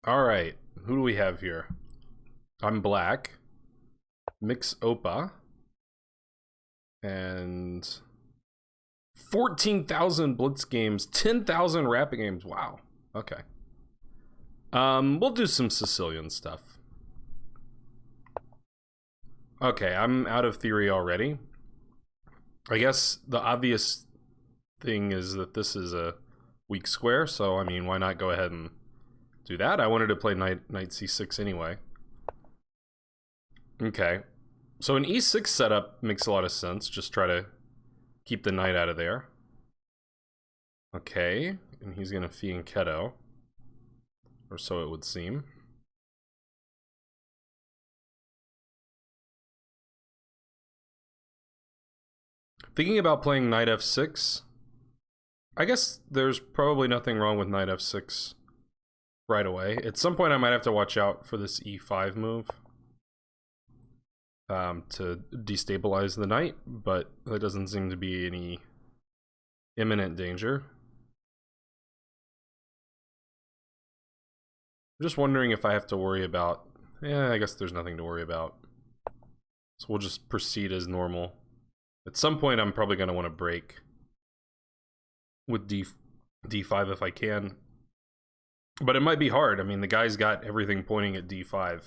Alright, who do we have here? I'm black. Mix Opa. And 14,000 Blitz games, 10,000 Rapid games. Wow. Okay. We'll do some Sicilian stuff. Okay, I'm out of theory already. I guess the obvious thing is that this is a weak square, so I mean, why not go ahead and do that? I wanted to play knight c6 anyway. Okay. So an e6 setup makes a lot of sense. Just try to keep the knight out of there. Okay, and he's gonna fianchetto. Or so it would seem. Thinking about playing knight f6. I guess there's probably nothing wrong with knight f6 right away. At some point I might have to watch out for this e5 move. To destabilize the knight, but there doesn't seem to be any imminent danger. I'm just wondering if I have to worry about... I guess there's nothing to worry about. So we'll just proceed as normal. At some point I'm probably going to want to break with d5 if I can. But it might be hard. I mean, the guy's got everything pointing at d5.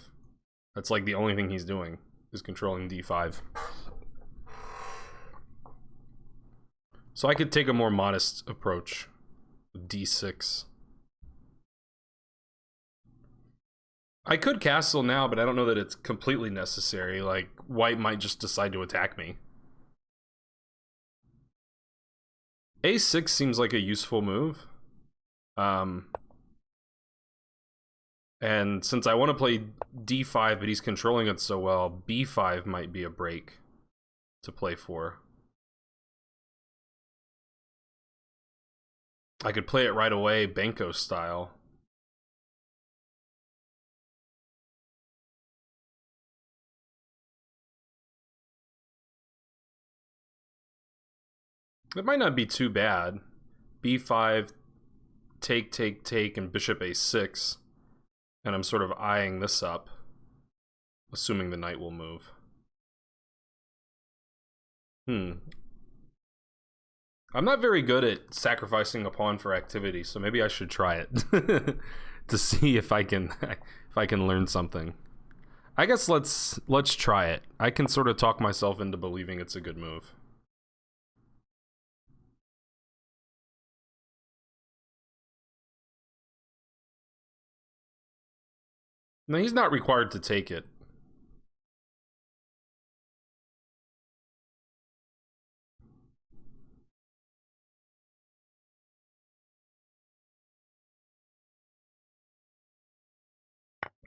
That's like the only thing he's doing, is controlling d5. So I could take a more modest approach with d6. I could castle now, but I don't know that it's completely necessary. Like, white might just decide to attack me. a6 seems like a useful move. And since I want to play d5, but he's controlling it so well, b5 might be a break to play for. I could play it right away, Banco style. It might not be too bad. b5, take, and bishop a6. And I'm sort of eyeing this up, assuming the knight will move. I'm not very good at sacrificing a pawn for activity, so maybe I should try it to see if I can learn something. I guess let's try it. I can sort of talk myself into believing it's a good move. No, he's not required to take it.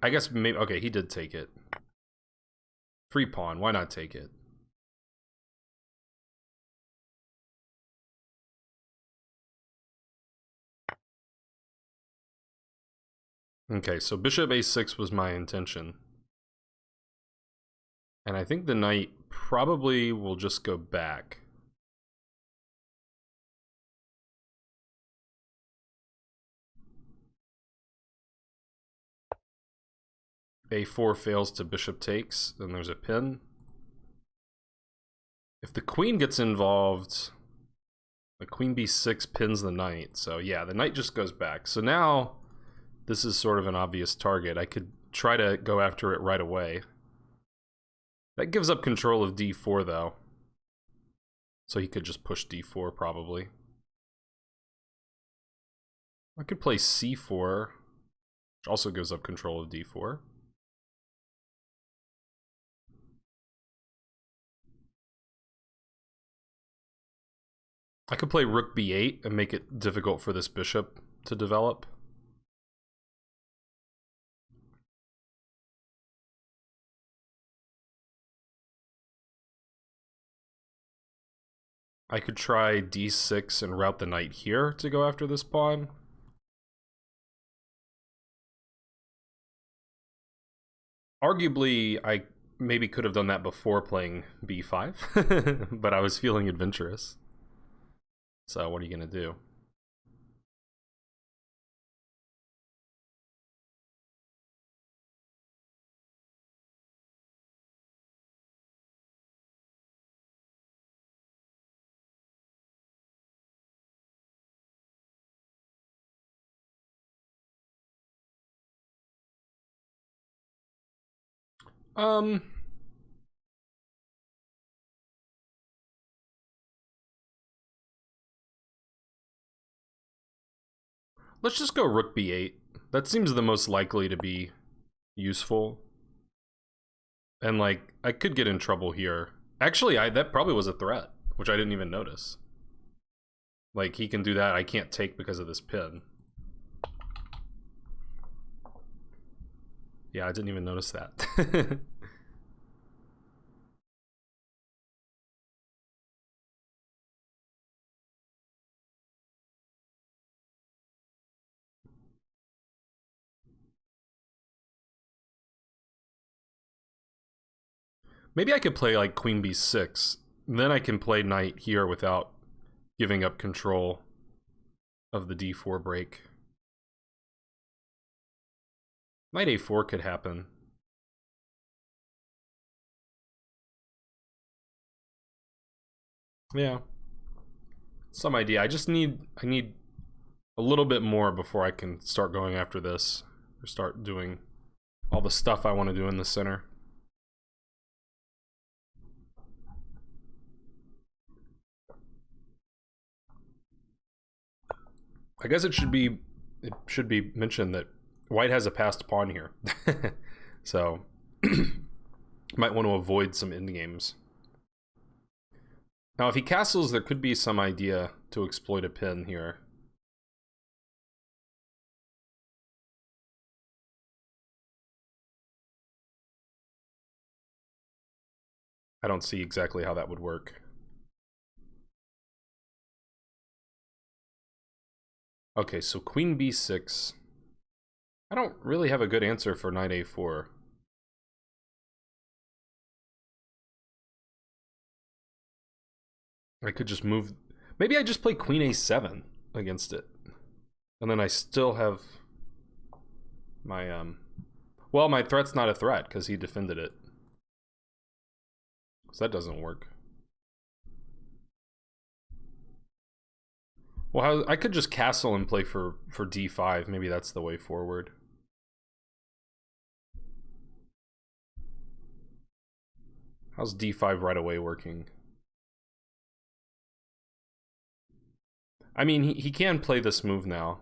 I guess maybe, okay, he did take it. Free pawn, why not take it? Okay, so bishop a6 was my intention. And I think the knight probably will just go back. a4 fails to bishop takes, then there's a pin. If the queen gets involved, the queen b6 pins the knight. So yeah, the knight just goes back. So now this is sort of an obvious target. I could try to go after it right away. That gives up control of d4 though. So he could just push d4 probably. I could play c4, which also gives up control of d4. I could play rook b8 and make it difficult for this bishop to develop. I could try d6 and route the knight here to go after this pawn. Arguably, I maybe could have done that before playing b5, but I was feeling adventurous. So what are you gonna do? Um, let's just go rook b8. That seems the most likely to be useful. And like, I could get in trouble here. Actually, that probably was a threat, which I didn't even notice. Like, he can do that, I can't take because of this pin. Yeah, I didn't even notice that. Maybe I could play like queen b6. Then I can play knight here without giving up control of the d4 break. Knight a4 could happen. Yeah. Some idea. I need a little bit more before I can start going after this. Or start doing all the stuff I want to do in the center. I guess it should be mentioned that white has a passed pawn here. So might want to avoid some endgames. Now if he castles, there could be some idea to exploit a pin here. I don't see exactly how that would work. Okay, so queen b6. I don't really have a good answer for knight a4. I could just move. Maybe I just play queen a7 against it. And then I still have my, well, my threat's not a threat because he defended it. So that doesn't work. Well, I could just castle and play for d5. Maybe that's the way forward. How's d5 right away working? I mean, he can play this move now.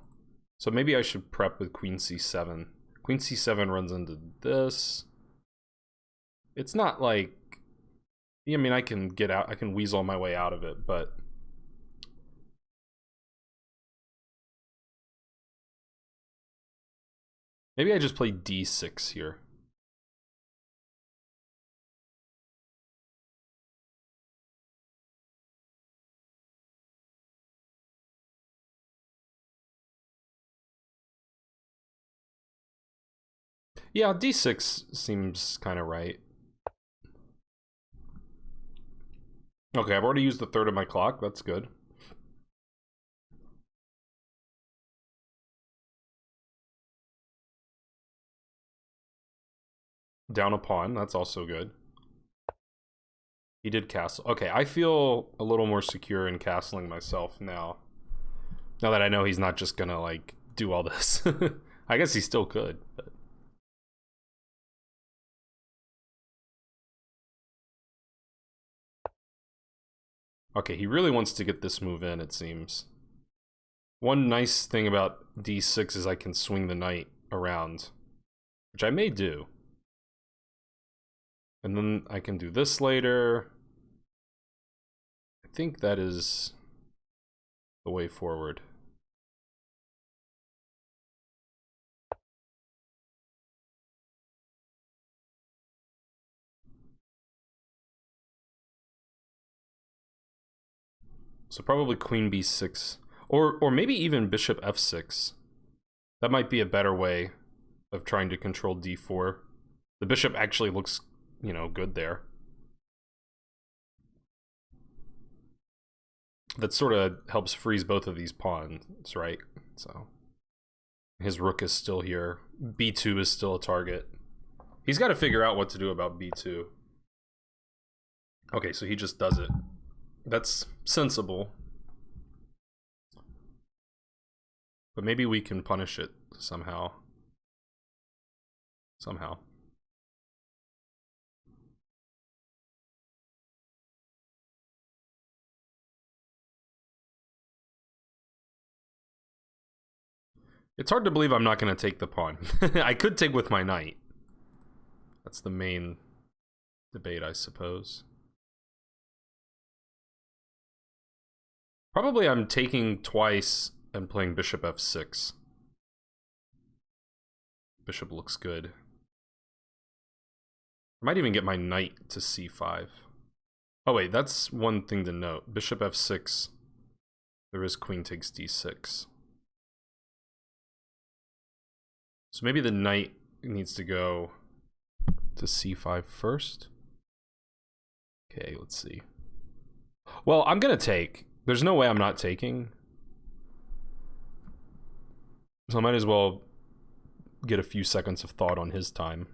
So maybe I should prep with queen c7. Queen c7 runs into this. It's not like... I mean, I can get out. I can weasel my way out of it, but... maybe I just play d6 here. Yeah, d6 seems kind of right. Okay, I've already used the third of my clock. That's good. Down a pawn. That's also good. He did castle. Okay, I feel a little more secure in castling myself now. Now that I know he's not just gonna, like, do all this. I guess he still could, but... okay, he really wants to get this move in, it seems. One nice thing about d6 is I can swing the knight around, which I may do. And then I can do this later. I think that is the way forward. So probably queen b6. Or maybe even bishop f6. That might be a better way of trying to control d4. The bishop actually looks, you know, good there. That sort of helps freeze both of these pawns, right? So his rook is still here. b2 is still a target. He's got to figure out what to do about b2. Okay, so he just does it. That's sensible. But maybe we can punish it somehow. Somehow. It's hard to believe I'm not going to take the pawn. I could take with my knight. That's the main debate, I suppose. Probably I'm taking twice and playing bishop f6. Bishop looks good. I might even get my knight to c5. Oh wait, that's one thing to note. Bishop f6. There is queen takes d6. So maybe the knight needs to go to c5 first. Okay, let's see. Well, I'm gonna take. There's no way I'm not taking. So I might as well get a few seconds of thought on his time.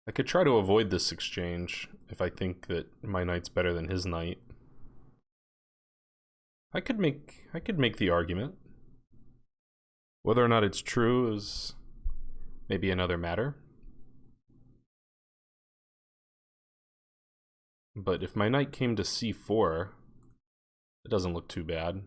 I could try to avoid this exchange if I think that my knight's better than his knight. I could make the argument. Whether or not it's true is maybe another matter. But if my knight came to c4, it doesn't look too bad.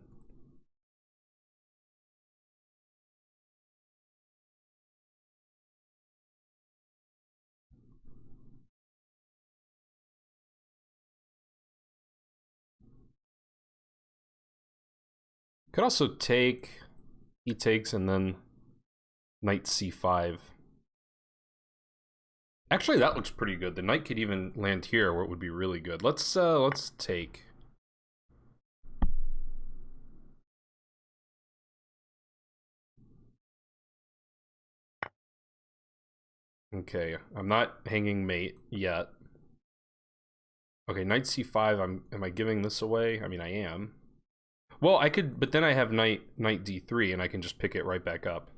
Could also take, he takes, and then knight c5. Actually, that looks pretty good. The knight could even land here, where it would be really good. Let's take. Okay, I'm not hanging mate yet. Okay, knight c5. Am I giving this away? I mean, I am. Well, I could, but then I have knight d3, and I can just pick it right back up.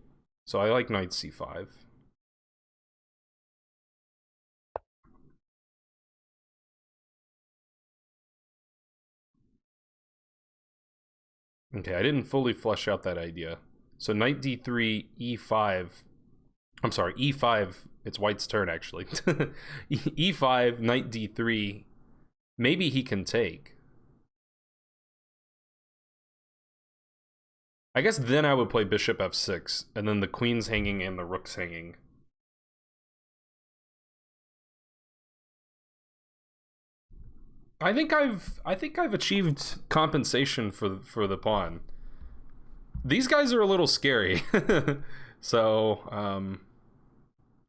So I like knight c5. Okay, I didn't fully flesh out that idea. So knight d3, e5. I'm sorry, e5. It's white's turn, actually. e5, knight d3. Maybe he can take. I guess then I would play bishop f6, and then the queen's hanging and the rook's hanging. I think I've achieved compensation for the pawn. These guys are a little scary. So,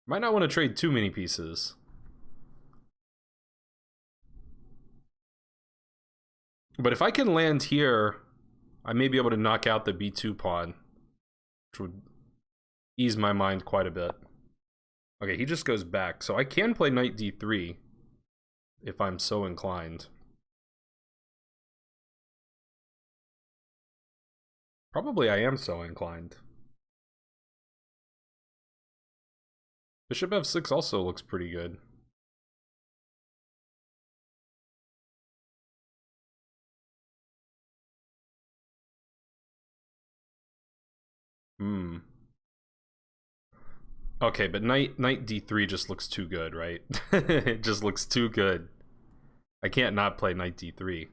might not want to trade too many pieces. But if I can land here, I may be able to knock out the b2 pawn, which would ease my mind quite a bit. Okay, he just goes back. So I can play knight d3 if I'm so inclined. Probably I am so inclined. Bishop f6 also looks pretty good. Okay, but knight d3 just looks too good, right? It just looks too good. I can't not play knight d3.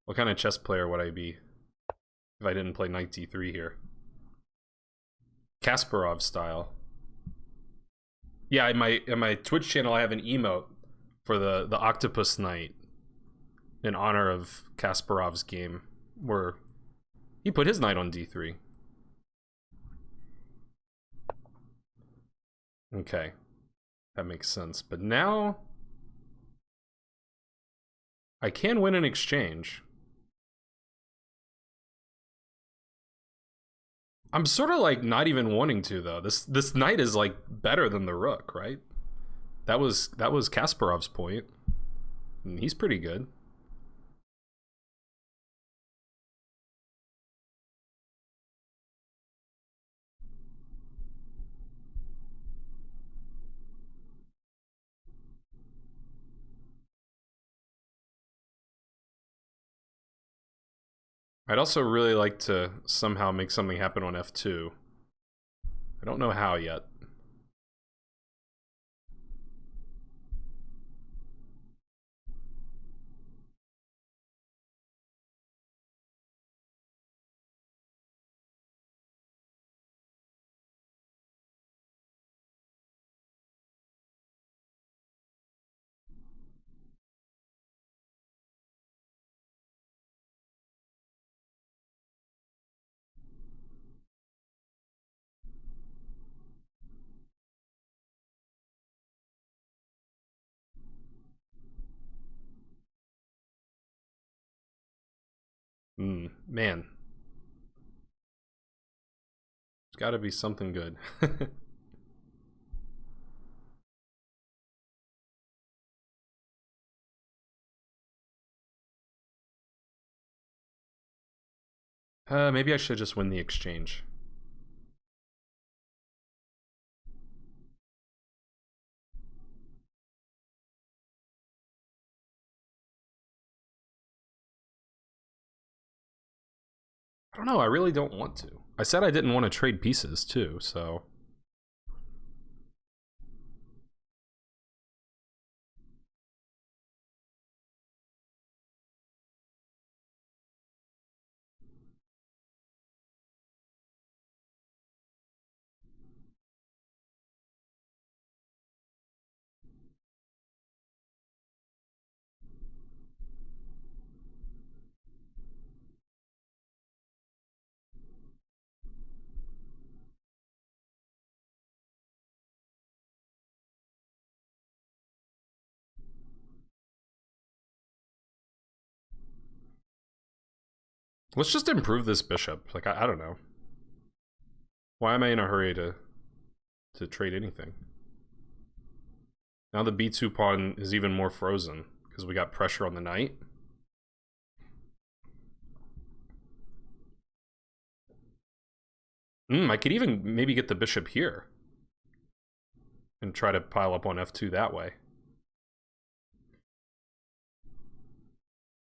What kind of chess player would I be if I didn't play knight d3 here? Kasparov style. Yeah, in my Twitch channel I have an emote for the octopus knight in honor of Kasparov's game, where he put his knight on d3. Okay, that makes sense. But now I can win an exchange. I'm sort of like not even wanting to though. This knight is like better than the rook, right? That was Kasparov's point. And he's pretty good. I'd also really like to somehow make something happen on f2. I don't know how yet. Man. There's gotta be something good. Maybe I should just win the exchange. I don't know, I really don't want to. I said I didn't want to trade pieces too, so... Let's just improve this bishop. Like, I don't know. Why am I in a hurry to trade anything? Now the b2 pawn is even more frozen because we got pressure on the knight. I could even maybe get the bishop here and try to pile up on f2 that way.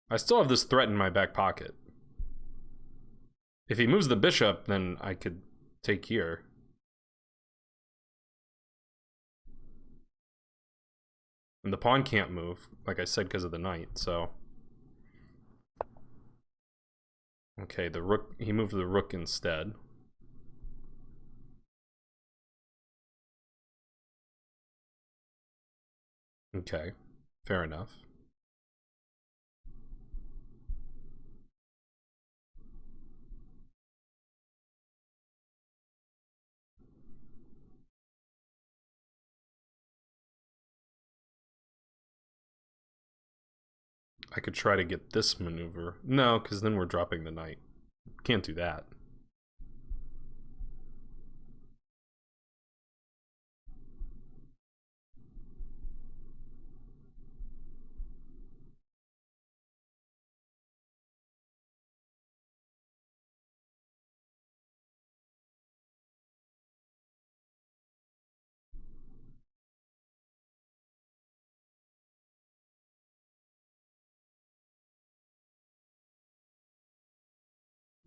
I still have this threat in my back pocket. If he moves the bishop, then I could take here. And the pawn can't move, like I said, because of the knight, so... Okay, the rook, he moved the rook instead. Okay, fair enough. I could try to get this maneuver. No, because then we're dropping the knight. Can't do that.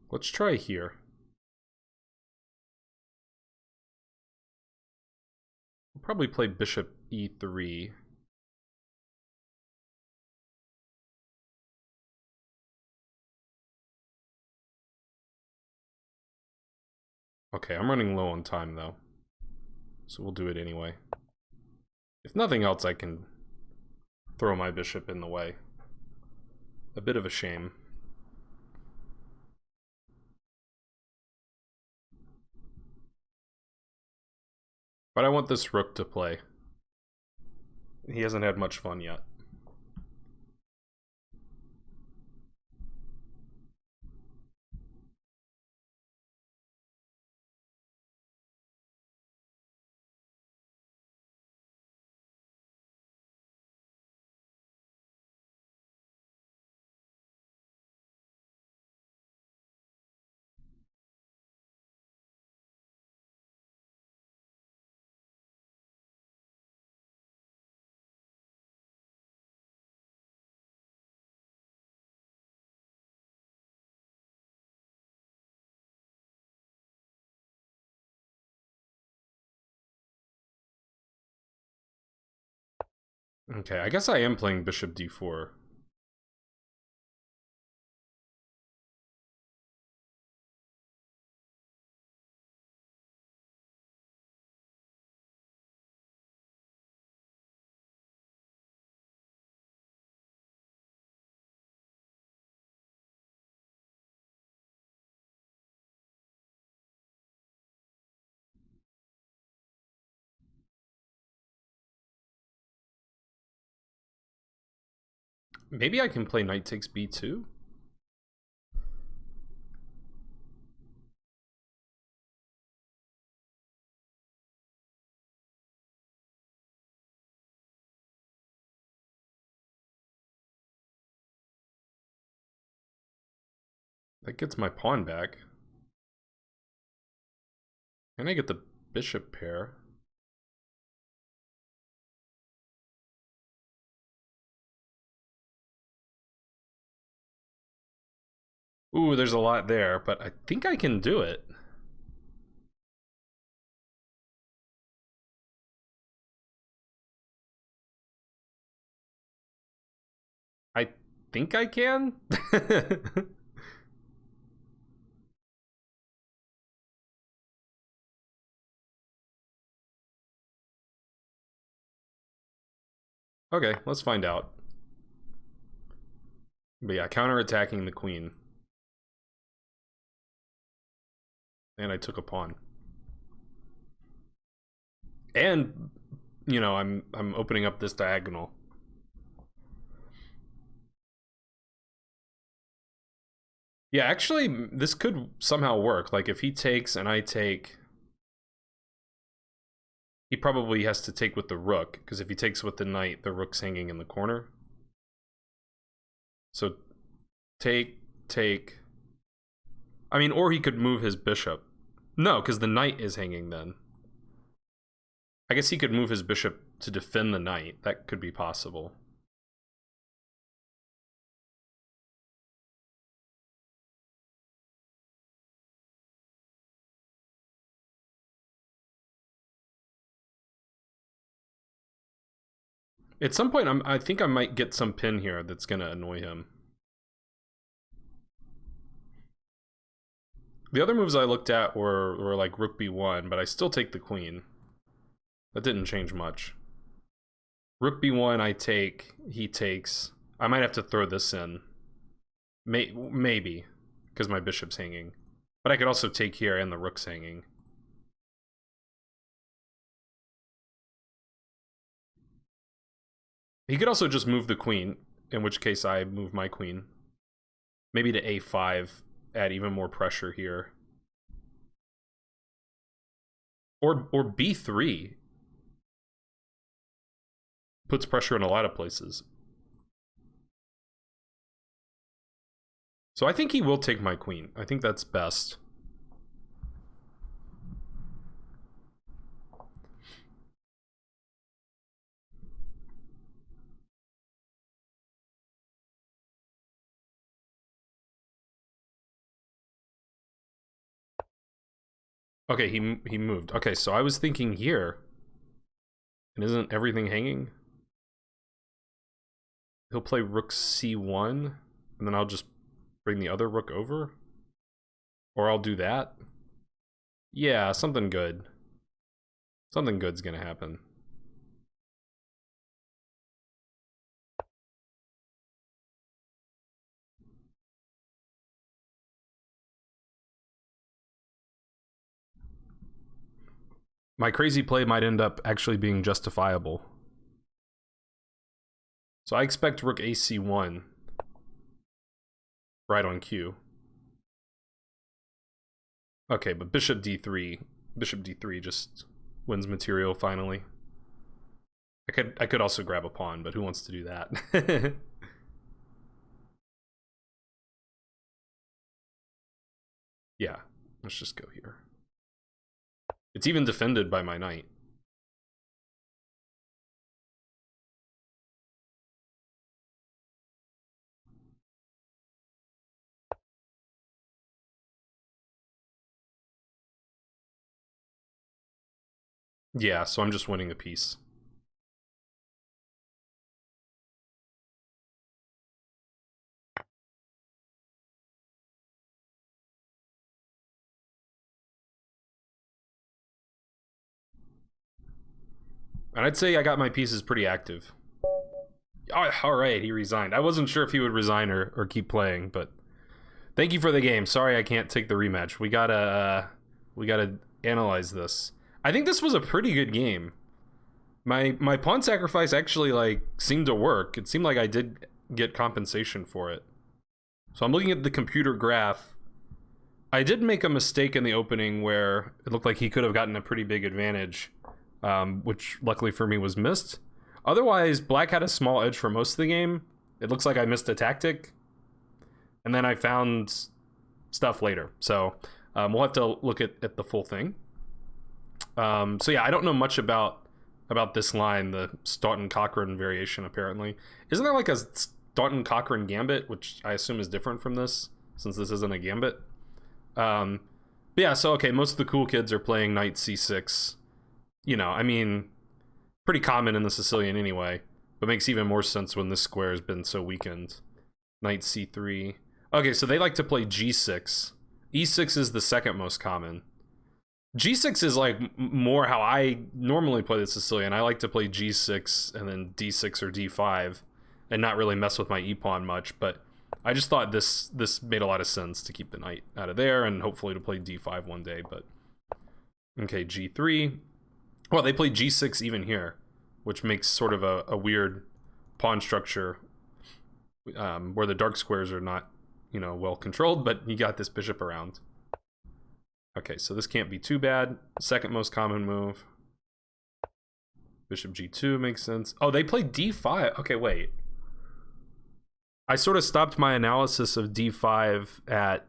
Let's try here. We'll probably play bishop e3. Okay, I'm running low on time though, so we'll do it anyway. If nothing else, I can throw my bishop in the way. A bit of a shame. But I want this rook to play. He hasn't had much fun yet. Okay, I guess I am playing bishop d4. Maybe I can play knight takes b2? That gets my pawn back. And I get the bishop pair. Ooh, there's a lot there, but I think I can do it. I think I can? Okay, let's find out. But yeah, counterattacking the queen. And I took a pawn. And, you know, I'm opening up this diagonal. Yeah, actually, this could somehow work. Like, if he takes and I take... He probably has to take with the rook, because if he takes with the knight, the rook's hanging in the corner. So, take... I mean, or he could move his bishop. No, because the knight is hanging then. I guess he could move his bishop to defend the knight. That could be possible. At some point, I think I might get some pin here that's going to annoy him. The other moves I looked at were like rook b1, but I still take the queen. That didn't change much. Rook b1, I take, he takes. I might have to throw this in. Maybe, because my bishop's hanging. But I could also take here and the rook's hanging. He could also just move the queen, in which case I move my queen. Maybe to a5, add even more pressure here. Or b3. Puts pressure in a lot of places. So I think he will take my queen. I think that's best. Okay, he moved. Okay, so I was thinking here. And isn't everything hanging? He'll play rook c1, and then I'll just bring the other rook over? Or I'll do that? Yeah, something good. Something good's gonna happen. My crazy play might end up actually being justifiable. So I expect rook ac1 right on cue. Okay, but bishop d3 just wins material finally. I could also grab a pawn, but who wants to do that? Yeah, let's just go here. It's even defended by my knight. Yeah, so I'm just winning a piece. And I'd say I got my pieces pretty active. Oh, all right, he resigned. I wasn't sure if he would resign or keep playing, but thank you for the game. Sorry I can't take the rematch. We gotta analyze this. I think this was a pretty good game. My pawn sacrifice actually like seemed to work. It seemed like I did get compensation for it. So I'm looking at the computer graph. I did make a mistake in the opening where it looked like he could have gotten a pretty big advantage, which luckily for me was missed. Otherwise, black had a small edge for most of the game. It looks like I missed a tactic, and then I found stuff later. So we'll have to look at the full thing. So yeah, I don't know much about this line, the Staunton-Cochrane variation, apparently. Isn't there like a Staunton-Cochrane gambit, which I assume is different from this, since this isn't a gambit? But yeah, so okay, most of the cool kids are playing knight c6. You know, I mean, pretty common in the Sicilian anyway, but makes even more sense when this square has been so weakened. Knight c3. Okay, so they like to play g6. e6 is the second most common. g6 is like more how I normally play the Sicilian. I like to play g6 and then d6 or d5 and not really mess with my e-pawn much, but I just thought this made a lot of sense to keep the knight out of there and hopefully to play d5 one day, but okay, g3. Well, they play g6 even here, which makes sort of a weird pawn structure where the dark squares are not, you know, well controlled, but you got this bishop around. Okay, so this can't be too bad. Second most common move. Bishop g2 makes sense. Oh, they play d5. Okay, wait. I sort of stopped my analysis of d5 at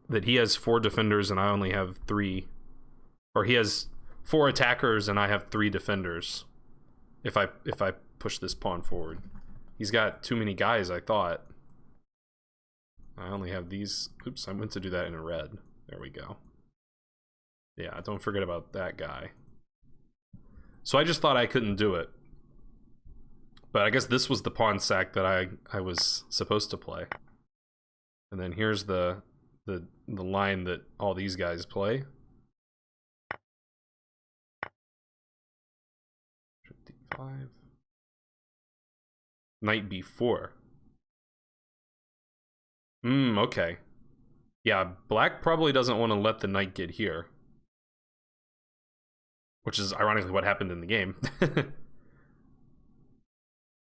that he has 4 defenders and I only have 3. Or he has 4 attackers and I have 3 defenders. If I push this pawn forward. He's got too many guys, I thought. I only have these. Oops, I meant to do that in red. There we go. Yeah, don't forget about that guy. So I just thought I couldn't do it. But I guess this was the pawn sack that I was supposed to play. And then here's the line that all these guys play. D5. Knight b4. Okay. Yeah, black probably doesn't want to let the knight get here. Which is ironically what happened in the game.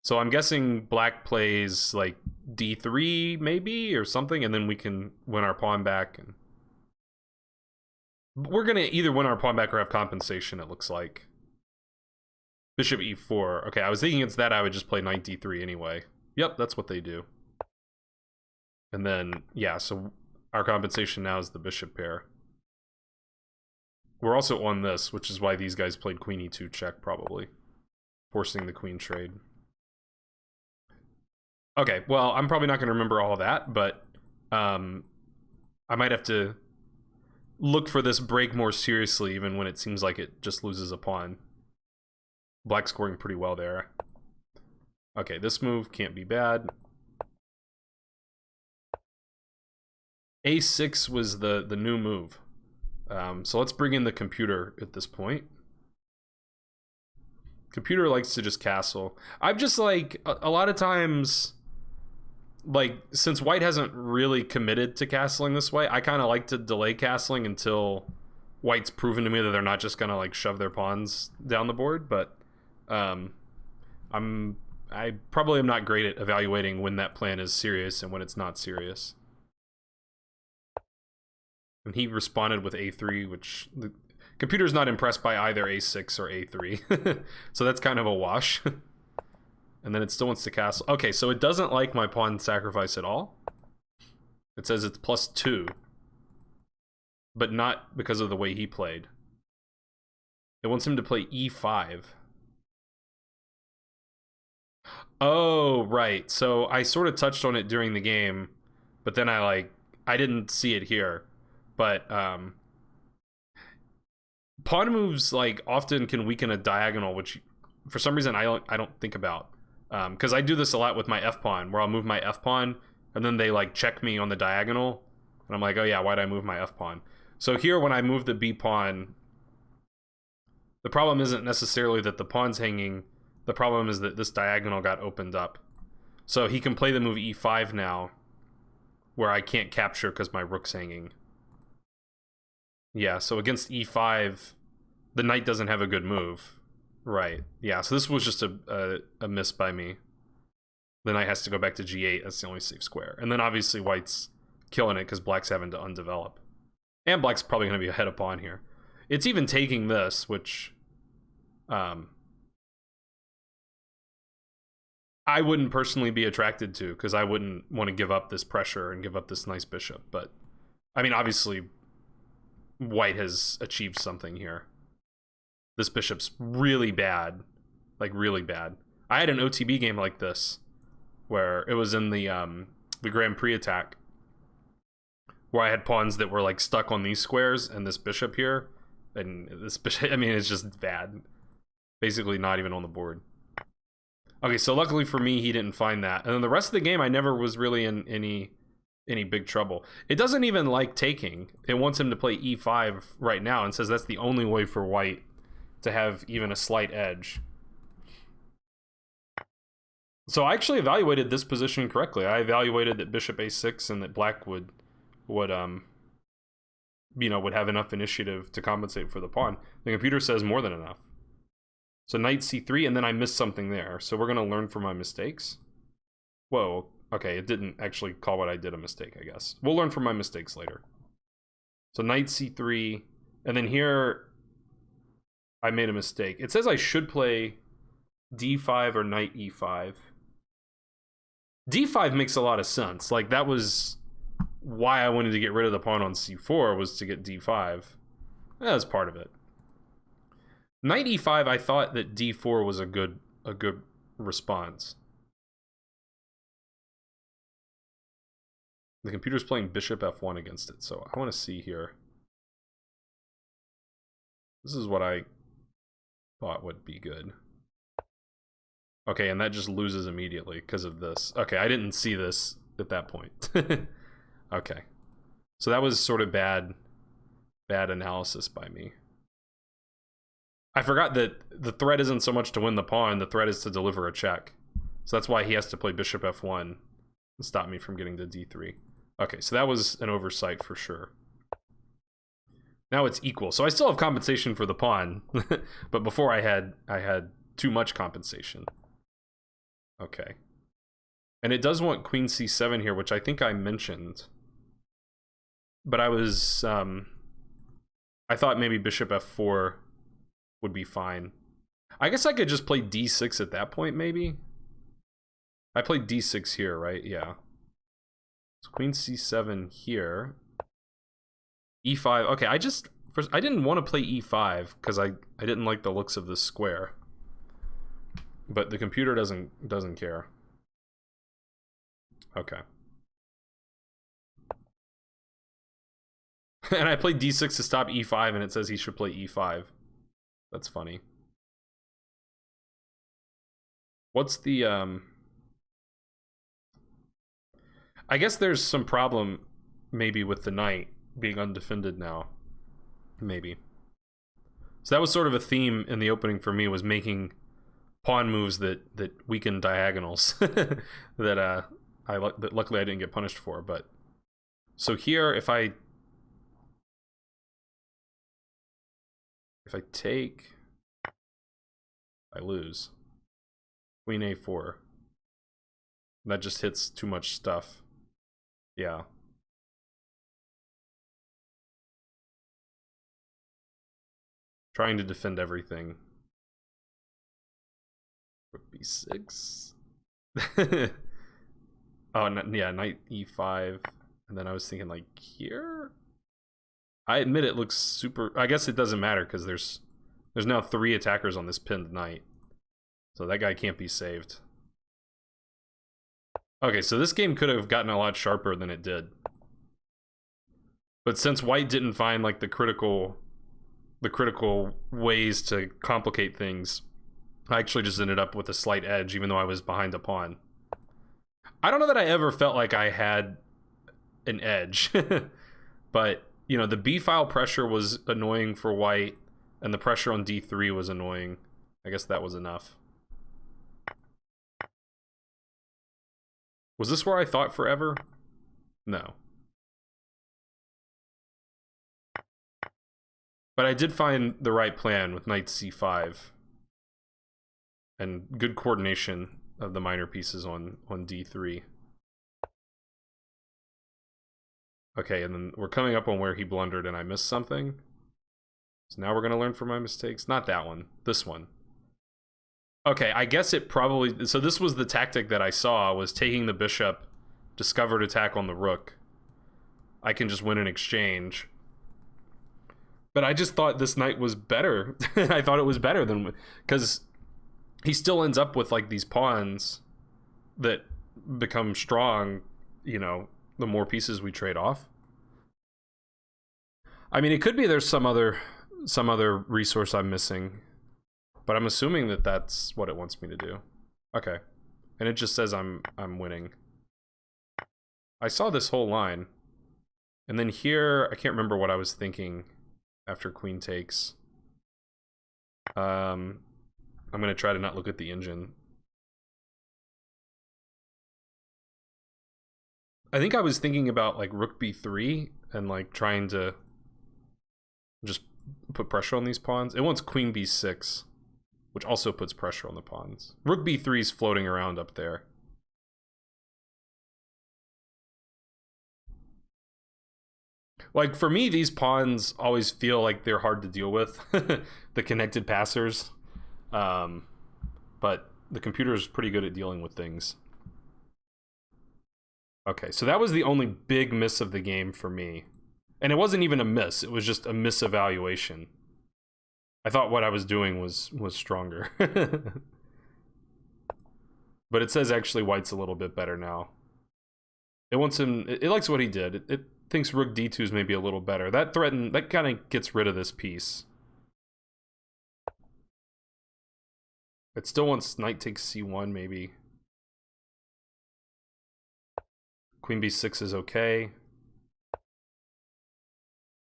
So I'm guessing black plays like d3 maybe or something, and then we can win our pawn back. And we're gonna either win our pawn back or have compensation, it looks like. Bishop e4. Okay, I was thinking against that I would just play knight d3 anyway. Yep, that's what they do. And then, yeah, so our compensation now is the bishop pair. We're also on this, which is why these guys played queen e2 check, probably. Forcing the queen trade. Okay, well, I'm probably not going to remember all of that, but I might have to look for this break more seriously, even when it seems like it just loses a pawn. Black scoring pretty well there. Okay, this move can't be bad. A6 was the new move. So let's bring in the computer at this point. Computer likes to just castle. I'm just like, a lot of times, like, since white hasn't really committed to castling this way, I kind of like to delay castling until white's proven to me that they're not just gonna like shove their pawns down the board. But I probably am not great at evaluating when that plan is serious and when it's not serious. And he responded with a3, which the computer's not impressed by either a6 or a3. So that's kind of a wash. And then it still wants to castle. Okay, so it doesn't like my pawn sacrifice at all. It says it's +2. But not because of the way he played. It wants him to play e5. Oh, right. So I sort of touched on it during the game, but then I didn't see it here. But pawn moves like often can weaken a diagonal, which for some reason I don't think about. Because I do this a lot with my f pawn, where I'll move my f pawn and then they like check me on the diagonal, and I'm like, oh yeah, why'd I move my f pawn? So here when I move the b pawn, The problem isn't necessarily that the pawn's hanging. The problem is that this diagonal got opened up. So he can play the move e5 now, where I can't capture because my rook's hanging. Yeah, so against e5, the knight doesn't have a good move. Right, yeah, so this was just a miss by me. The knight has to go back to g8, that's the only safe square. And then obviously white's killing it because black's having to undevelop. And black's probably going to be ahead of pawn here. It's even taking this, which... I wouldn't personally be attracted to, because I wouldn't want to give up this pressure and give up this nice bishop. But, I mean, obviously, white has achieved something here. This bishop's really bad. Like, really bad. I had an OTB game like this, where it was in the Grand Prix attack, where I had pawns that were, like, stuck on these squares, and this bishop here, and this bishop, I mean, it's just bad. Basically not even on the board. Okay, so luckily for me, he didn't find that. And then the rest of the game, I never was really in any big trouble. It doesn't even like taking. It wants him to play e5 right now and says that's the only way for white to have even a slight edge. So I actually evaluated this position correctly. I evaluated that bishop a6 and that black would have enough initiative to compensate for the pawn. The computer says more than enough. So knight c3, and then I missed something there. So we're going to learn from my mistakes. Whoa, okay, it didn't actually call what I did a mistake, I guess. We'll learn from my mistakes later. So knight c3, and then here I made a mistake. It says I should play d5 or knight e5. d5 makes a lot of sense. Like, that was why I wanted to get rid of the pawn on c4, was to get d5. That was part of it. Knight e5, I thought that d4 was a good response. The computer's playing bishop f1 against it, so I want to see here. This is what I thought would be good. Okay, and that just loses immediately because of this. Okay, I didn't see this at that point. Okay. So that was sort of bad analysis by me. I forgot that the threat isn't so much to win the pawn, the threat is to deliver a check. So that's why he has to play bishop f1 and stop me from getting to d3. Okay, so that was an oversight for sure. Now it's equal. So I still have compensation for the pawn, but before I had too much compensation. Okay. And it does want queen c7 here, which I think I mentioned. But I was I thought maybe bishop f4 would be fine. I guess I could just play d6 at that point, maybe. I played d6 here, right? Yeah. So queen c7 here. e5. Okay, I didn't want to play e5 because I didn't like the looks of this square. But the computer doesn't care. Okay. And I played d6 to stop e5, and it says he should play e5. That's funny. What's the I guess there's some problem maybe with the knight being undefended now. Maybe. So that was sort of a theme in the opening for me, was making pawn moves that weaken diagonals that luckily I didn't get punished for. But so here, if I take, I lose. Queen a4. That just hits too much stuff. Yeah. Trying to defend everything. Rook b6. Oh, yeah, knight e5. And then I was thinking, like, here? I admit it looks super... I guess it doesn't matter, because there's now 3 attackers on this pinned knight. So that guy can't be saved. Okay, so this game could have gotten a lot sharper than it did. But since white didn't find, like, the critical ways to complicate things, I actually just ended up with a slight edge, even though I was behind a pawn. I don't know that I ever felt like I had an edge. But, you know, the b-file pressure was annoying for white. And the pressure on d3 was annoying. I guess that was enough. Was this where I thought forever? No. But I did find the right plan with knight c5. And good coordination of the minor pieces on d3. Okay, and then we're coming up on where he blundered and I missed something. So now we're going to learn from my mistakes. Not that one. This one. Okay, I guess it probably... So this was the tactic that I saw, was taking the bishop, discovered attack on the rook. I can just win an exchange. But I just thought this knight was better. I thought it was better than... Because he still ends up with, like, these pawns that become strong, you know, the more pieces we trade off. I mean, it could be there's some other resource I'm missing. But I'm assuming that that's what it wants me to do. Okay. And it just says I'm winning. I saw this whole line. And then here, I can't remember what I was thinking after queen takes. I'm going to try to not look at the engine. I think I was thinking about like rook b3 and like trying to just put pressure on these pawns. It wants queen b6. Which also puts pressure on the pawns. Rook b3 is floating around up there. Like, for me, these pawns always feel like they're hard to deal with. The connected passers. But the computer is pretty good at dealing with things. Okay, so that was the only big miss of the game for me. And it wasn't even a miss. It was just a misevaluation. I thought what I was doing was stronger. But it says actually white's a little bit better now. It wants him... It likes what he did. It thinks rook d2 is maybe a little better. That kind of gets rid of this piece. It still wants knight takes c1 maybe. Queen b6 is okay.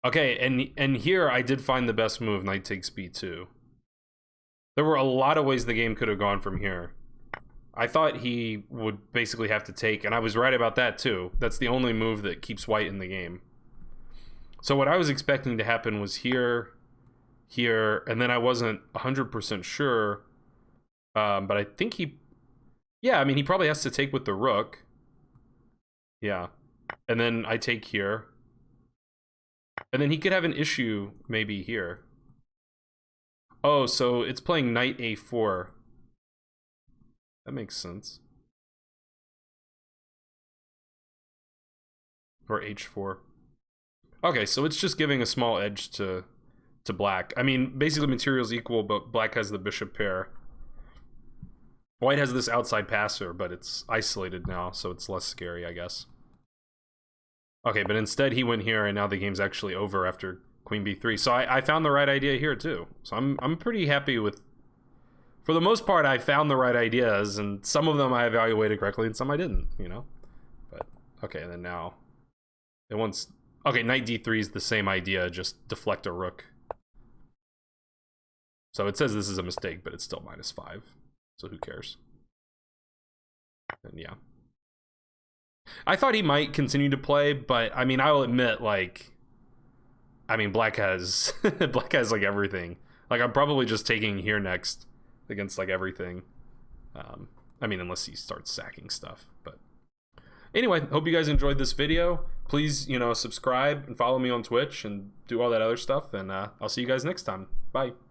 Okay, and here I did find the best move, knight takes b2. There were a lot of ways the game could have gone from here. I thought he would basically have to take, and I was right about that too. That's the only move that keeps white in the game. So what I was expecting to happen was here, here, and then I wasn't 100% sure. But I think he... Yeah, I mean, he probably has to take with the rook. Yeah. And then I take here. And then he could have an issue maybe here. Oh, so it's playing knight a4. That makes sense. Or h4. Okay, so it's just giving a small edge to black. I mean, basically material's equal, but black has the bishop pair. White has this outside passer, but it's isolated now, so it's less scary, I guess. Okay, but instead he went here, and now the game's actually over after queen b3. So I found the right idea here, too. So I'm pretty happy with... For the most part, I found the right ideas, and some of them I evaluated correctly, and some I didn't, you know? But, okay, and then now... It wants... Okay, knight d3 is the same idea, just deflect a rook. So it says this is a mistake, but it's still -5. So who cares? And yeah. I thought he might continue to play, but I mean, I'll admit, like, I mean, black has black has like everything. Like, I'm probably just taking here next against like everything. I mean, unless he starts sacking stuff. But anyway, hope you guys enjoyed this video. Please, you know, subscribe and follow me on Twitch and do all that other stuff. And I'll see you guys next time. Bye.